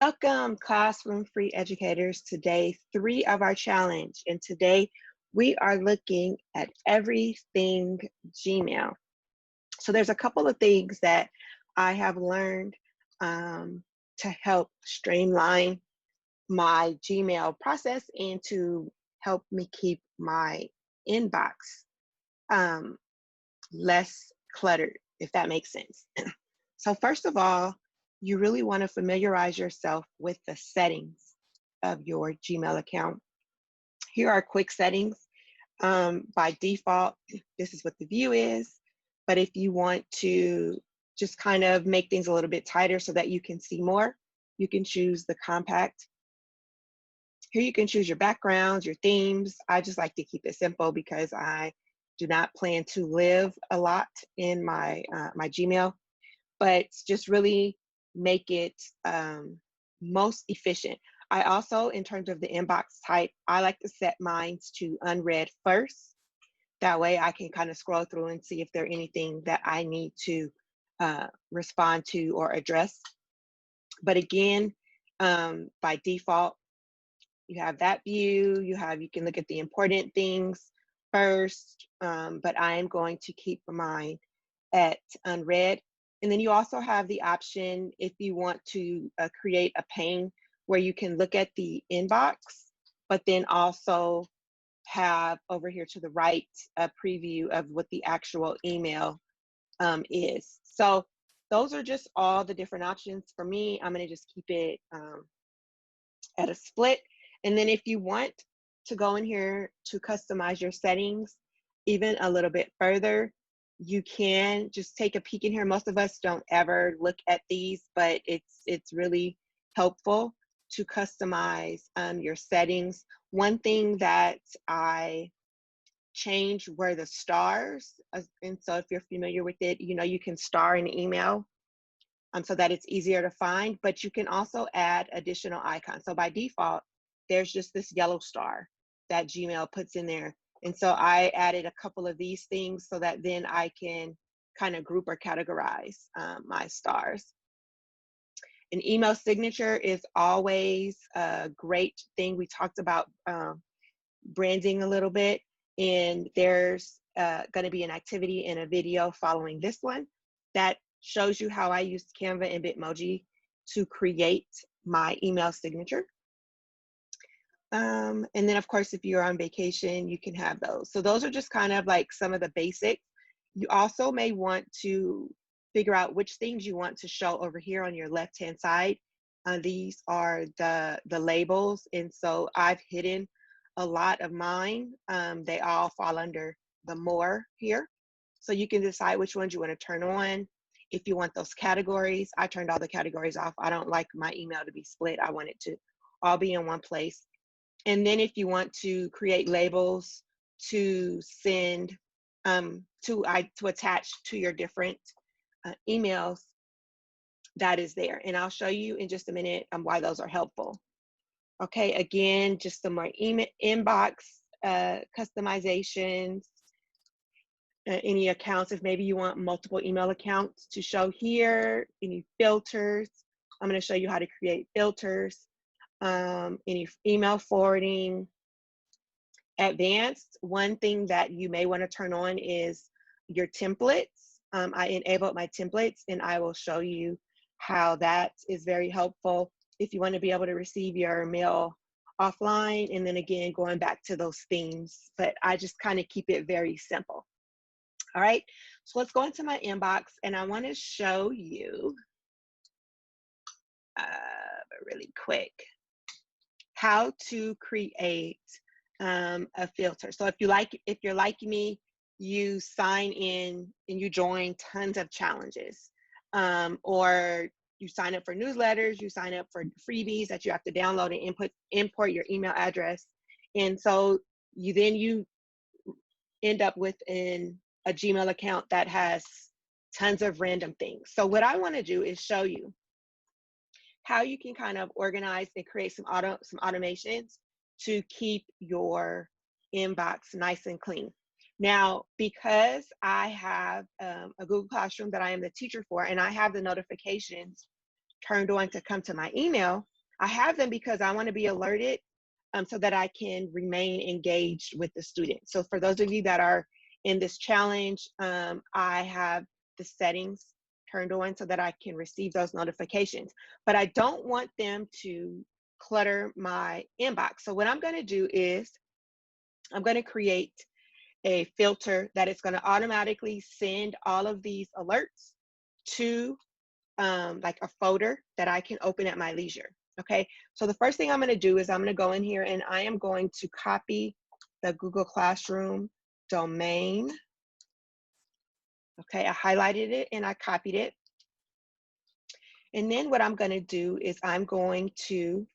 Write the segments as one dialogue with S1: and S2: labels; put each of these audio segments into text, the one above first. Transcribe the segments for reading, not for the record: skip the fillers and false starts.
S1: Welcome, classroom free educators, to day 3 of our challenge. And today we are looking at everything Gmail. So there's a couple of things that I have learned to help streamline my Gmail process and to help me keep my inbox um, less cluttered, if that makes sense. So first of all, you really want to familiarize yourself with the settings of your Gmail account. Here are quick settings. By default, this is what the view is. But if you want to just kind of make things a little bit tighter so that you can see more, you can choose the compact. Here you can choose your backgrounds, your themes. I just like to keep it simple because I do not plan to live a lot in my Gmail, but just really make it most efficient. I also, in terms of the inbox type, I like to set mine to unread first. That way I can kind of scroll through and see if there's anything that I need to respond to or address. But again, by default, you have that view, you can look at the important things first, but I am going to keep mine at unread. And then you also have the option if you want to create a pane where you can look at the inbox, but then also have over here to the right a preview of what the actual email is. So those are just all the different options. For me, I'm going to just keep it at a split. And then if you want to go in here to customize your settings even a little bit further, you can just take a peek in here. Most of us don't ever look at these, but it's really helpful to customize your settings. One thing that I changed were the stars. And so if you're familiar with it, you can star an email so that it's easier to find, but you can also add additional icons. So by default, there's just this yellow star that Gmail puts in there. And so I added a couple of these things so that then I can kind of group or categorize my stars. An email signature is always a great thing. We talked about branding a little bit, and there's going to be an activity and a video following this one that shows you how I used Canva and Bitmoji to create my email signature. And then of course, if you're on vacation, you can have those. So those are just kind of like some of the basics. You also may want to figure out which things you want to show over here on your left-hand side. These are the labels. And so I've hidden a lot of mine. They all fall under the more here. So you can decide which ones you want to turn on. If you want those categories, I turned all the categories off. I don't like my email to be split. I want it to all be in one place. And then if you want to create labels to send, to attach to your different emails, that is there. And I'll show you in just a minute why those are helpful. Okay, again, just some more inbox customizations. Any accounts, if maybe you want multiple email accounts to show here, any filters. I'm going to show you how to create filters. Any email forwarding. Advanced, one thing that you may want to turn on is your templates. I enabled my templates, and I will show you how that is very helpful if you want to be able to receive your mail offline, and then again going back to those themes. But I just kind of keep it very simple. All right, so let's go into my inbox, and I want to show you really quick how to create a filter. So if you're like me, you sign in and you join tons of challenges, or you sign up for newsletters, you sign up for freebies that you have to download and import your email address, and so you end up with a Gmail account that has tons of random things. So what I want to do is show you how you can kind of organize and create some automations to keep your inbox nice and clean. Now, because I have a Google Classroom that I am the teacher for, and I have the notifications turned on to come to my email, I have them because I want to be alerted so that I can remain engaged with the students. So for those of you that are in this challenge, I have the settings turned on so that I can receive those notifications. But I don't want them to clutter my inbox. So what I'm going to do is I'm going to create a filter that is going to automatically send all of these alerts to like a folder that I can open at my leisure. Okay, so the first thing I'm going to do is I'm going to go in here and I am going to copy the Google Classroom domain. Okay, I highlighted it and I copied it. And then what I'm going to do is I'm going to,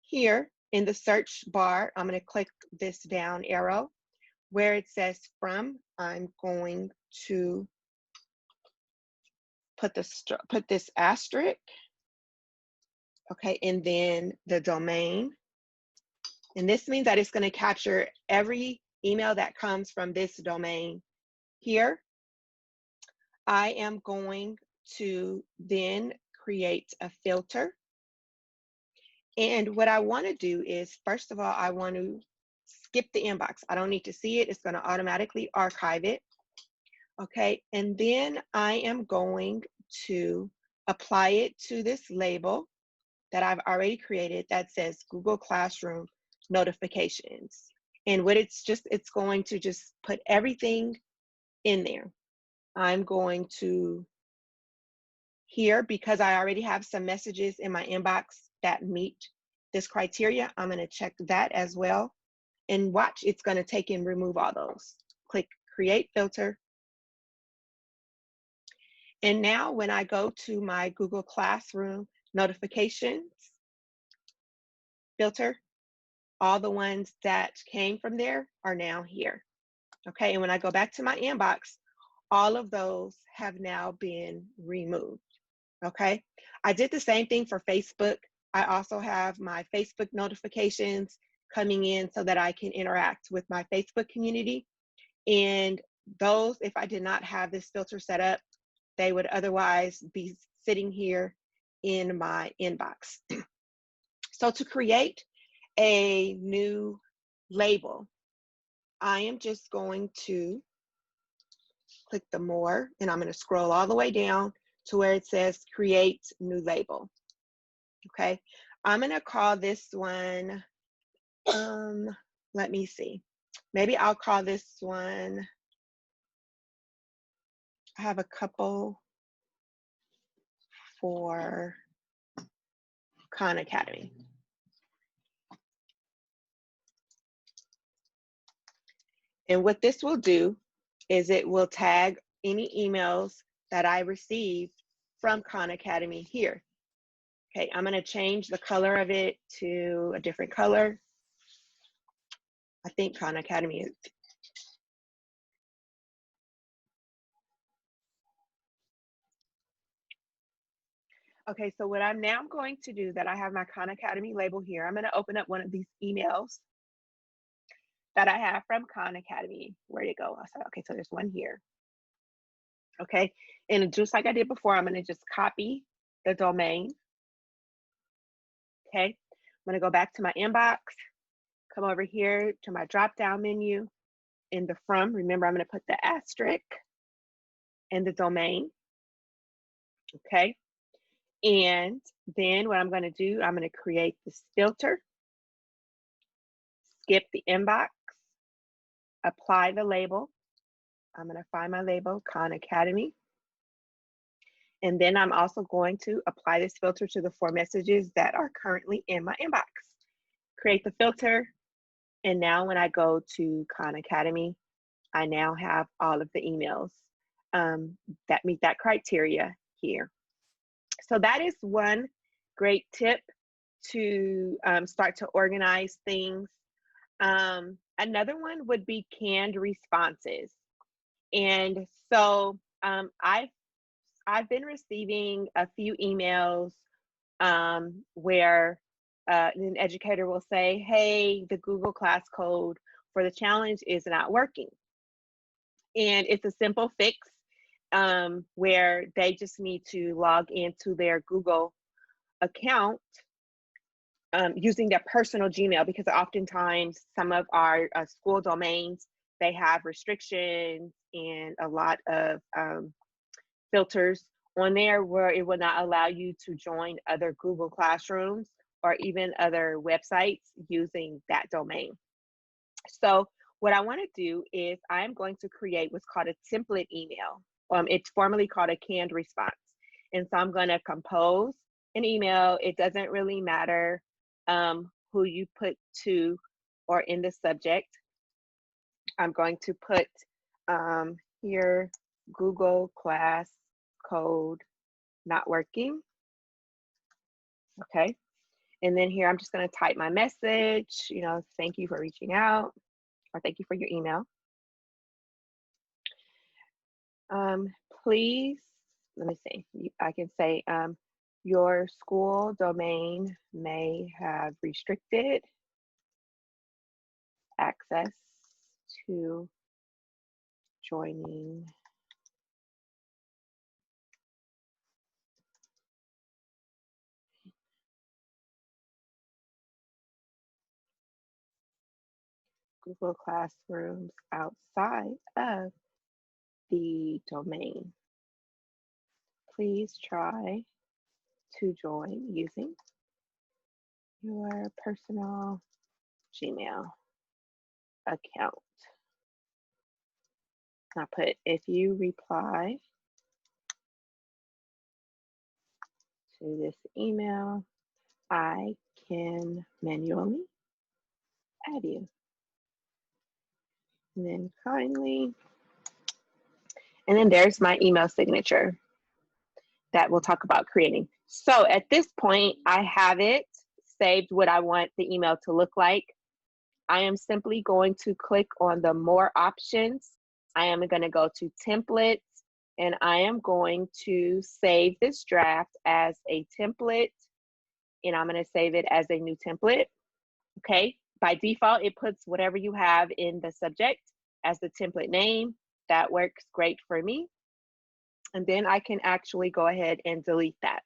S1: here in the search bar, I'm going to click this down arrow where it says from. I'm going to put this asterisk, okay, and then the domain. And this means that it's going to capture every email that comes from this domain here. I am going to then create a filter. And what I want to do is, first of all, I want to skip the inbox. I don't need to see it. It's going to automatically archive it. Okay, and then I am going to apply it to this label that I've already created that says Google Classroom notifications. And what it's going to just put everything in there. I'm going to, here, because I already have some messages in my inbox that meet this criteria, I'm going to check that as well. And watch, it's going to take and remove all those. Click Create Filter. And now when I go to my Google Classroom notifications filter, all the ones that came from there are now here. Okay, and when I go back to my inbox, all of those have now been removed. Okay, I did the same thing for Facebook. I also have my Facebook notifications coming in so that I can interact with my Facebook community. And those, if I did not have this filter set up, they would otherwise be sitting here in my inbox. So to create a new label, I am just going to click the more, and I'm going to scroll all the way down to where it says create new label. Okay, I'm going to call this one, let me see, maybe I'll call this one, I have a couple for Khan Academy. And what this will do is it will tag any emails that I receive from Khan Academy here. Okay, I'm going to change the color of it to a different color. I think Khan Academy is. Okay, so what I'm now going to do, that I have my Khan Academy label here, I'm going to open up one of these emails that I have from Khan Academy. Where'd it go? I said, okay, so there's one here. Okay, and just like I did before, I'm going to just copy the domain. Okay, I'm going to go back to my inbox, come over here to my drop-down menu. In the from, remember, I'm going to put the asterisk and the domain. Okay, and then what I'm going to do, I'm going to create this filter, skip the inbox, apply the label. I'm going to find my label, Khan Academy. And then I'm also going to apply this filter to the 4 messages that are currently in my inbox. Create the filter. And now when I go to Khan Academy, I now have all of the emails that meet that criteria here. So that is one great tip to start to organize things. Another one would be canned responses. And so I've been receiving a few emails where an educator will say, hey, the Google Class code for the challenge is not working. And it's a simple fix where they just need to log into their Google account using their personal Gmail, because oftentimes some of our school domains, they have restrictions and a lot of filters on there where it will not allow you to join other Google Classrooms or even other websites using that domain. So what I want to do is I'm going to create what's called a template email. It's formerly called a canned response. And so I'm going to compose an email. It doesn't really matter who you put to or in the subject. I'm going to put here, Google Class code not working. Okay. And then here, I'm just going to type my message, thank you for reaching out, or thank you for your email. Please, let me see, I can say, your school domain may have restricted access to joining Google Classrooms outside of the domain. Please try to join using your personal Gmail account. I put, if you reply to this email, I can manually add you. And then kindly, and then there's my email signature that we'll talk about creating. So at this point, I have it saved what I want the email to look like. I am simply going to click on the more options. I am going to go to templates, and I am going to save this draft as a template, and I'm going to save it as a new template. Okay, by default, it puts whatever you have in the subject as the template name. That works great for me. And then I can actually go ahead and delete that.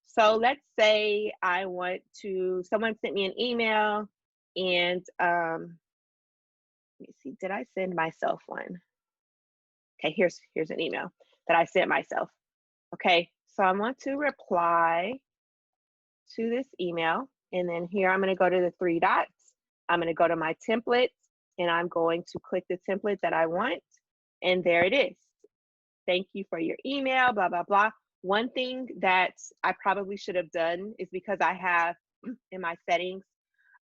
S1: So let's say I want to, someone sent me an email, and let me see, did I send myself one? Okay, here's an email that I sent myself. Okay, so I want to reply to this email, and then here I'm going to go to the three dots. I'm going to go to my templates, and I'm going to click the template that I want, and there it is. Thank you for your email, blah, blah, blah. One thing that I probably should have done is, because I have in my settings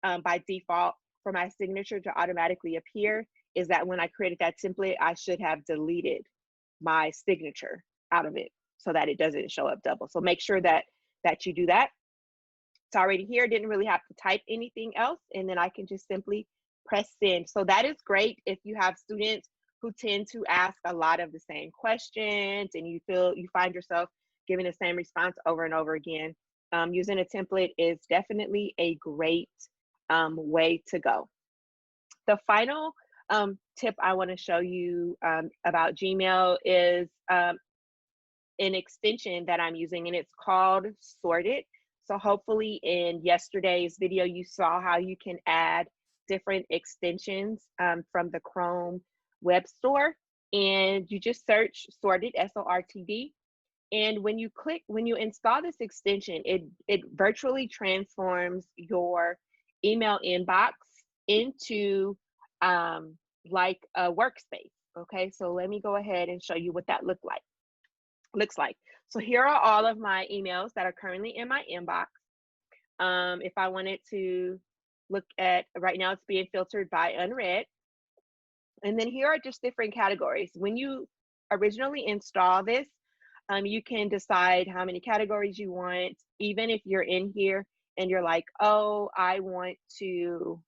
S1: by default for my signature to automatically appear, is that when I created that template, I should have deleted my signature out of it so that it doesn't show up double. So make sure that you do that. It's already here, didn't really have to type anything else, and then I can just simply press send. So that is great if you have students who tend to ask a lot of the same questions and you find yourself giving the same response over and over again. Using a template is definitely a great way to go. The final tip I want to show you about Gmail is an extension that I'm using, and it's called Sorted. So hopefully in yesterday's video, you saw how you can add different extensions from the Chrome web store, and you just search Sorted, S-O-R-T-D. And when you install this extension, it virtually transforms your email inbox into like a workspace. Okay, so let me go ahead and show you what that looks like. So here are all of my emails that are currently in my inbox. If I wanted to look at, right now it's being filtered by unread. And then here are just different categories. When you originally install this, you can decide how many categories you want. Even if you're in here and you're like, oh, I want to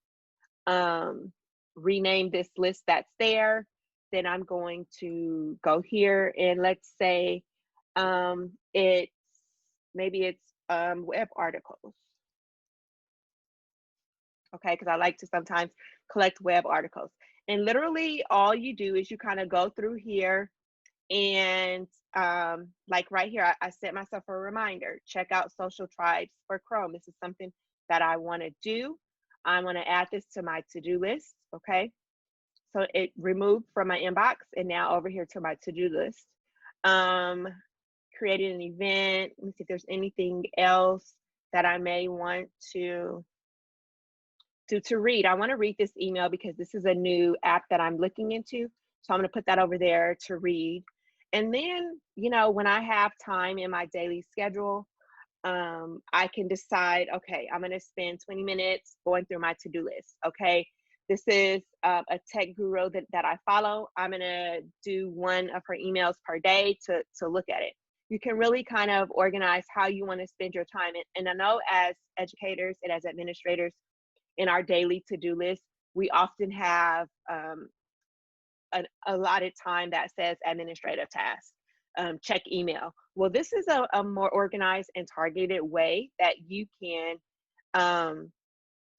S1: rename this list that's there, then I'm going to go here, and let's say it's web articles. Okay, because I like to sometimes collect web articles. And literally all you do is you kind of go through here And like right here, I set myself a reminder, check out Social Tribes for Chrome. This is something that I want to do. I want to add this to my to-do list. Okay. So it removed from my inbox and now over here to my to-do list. Um, Created an event. Let me see if there's anything else that I may want to do to read. I want to read this email because this is a new app that I'm looking into. So I'm going to put that over there to read. And then, when I have time in my daily schedule, I can decide, okay, I'm going to spend 20 minutes going through my to-do list. Okay, this is a tech guru that I follow. I'm going to do one of her emails per day to look at it. You can really kind of organize how you want to spend your time. And I know as educators and as administrators in our daily to-do list, we often have an allotted time that says administrative tasks, check email. Well, this is a more organized and targeted way that you can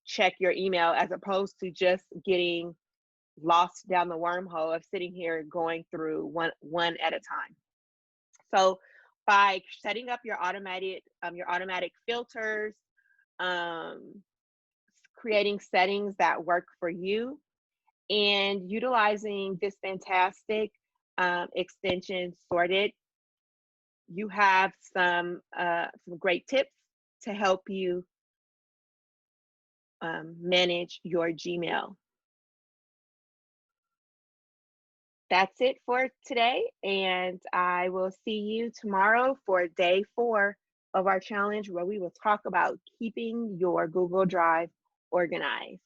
S1: check your email as opposed to just getting lost down the wormhole of sitting here going through one at a time. So by setting up your automatic filters, creating settings that work for you, and utilizing this fantastic extension Sorted, you have some great tips to help you manage your Gmail. That's it for today, and I will see you tomorrow for day 4 of our challenge, where we will talk about keeping your Google Drive organized.